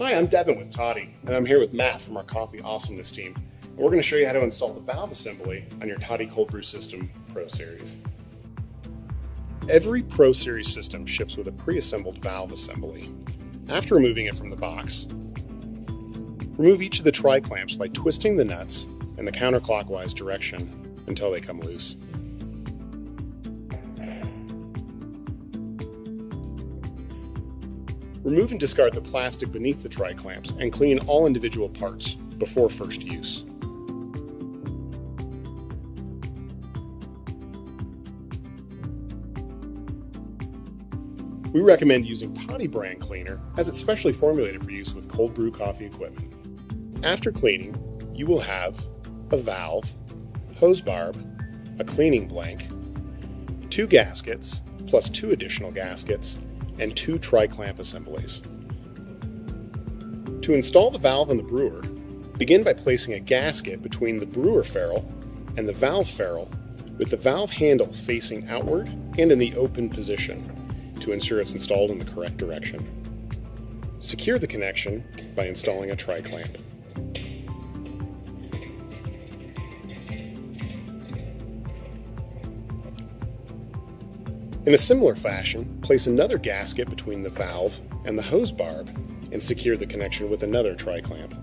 Hi, I'm Devin with Toddy, and I'm here with Matt from our Coffee Awesomeness team. And we're going to show you how to install the valve assembly on your Toddy Cold Brew System Pro Series. Every Pro Series system ships with a pre-assembled valve assembly. After removing it from the box, remove each of the tri-clamps by twisting the nuts in the counterclockwise direction until they come loose. Remove and discard the plastic beneath the tri-clamps and clean all individual parts before first use. We recommend using Toddy brand cleaner as it's specially formulated for use with cold brew coffee equipment. After cleaning, you will have a valve, hose barb, a cleaning blank, 2 gaskets, plus 2 additional gaskets, and 2 tri-clamp assemblies. To install the valve in the brewer, begin by placing a gasket between the brewer ferrule and the valve ferrule with the valve handle facing outward and in the open position to ensure it's installed in the correct direction. Secure the connection by installing a tri-clamp. In a similar fashion, place another gasket between the valve and the hose barb and secure the connection with another tri-clamp.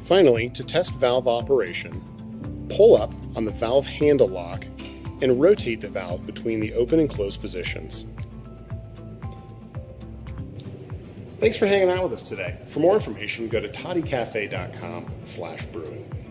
Finally, to test valve operation, pull up on the valve handle lock and rotate the valve between the open and closed positions. Thanks for hanging out with us today. For more information, go to toddycafe.com/brewing.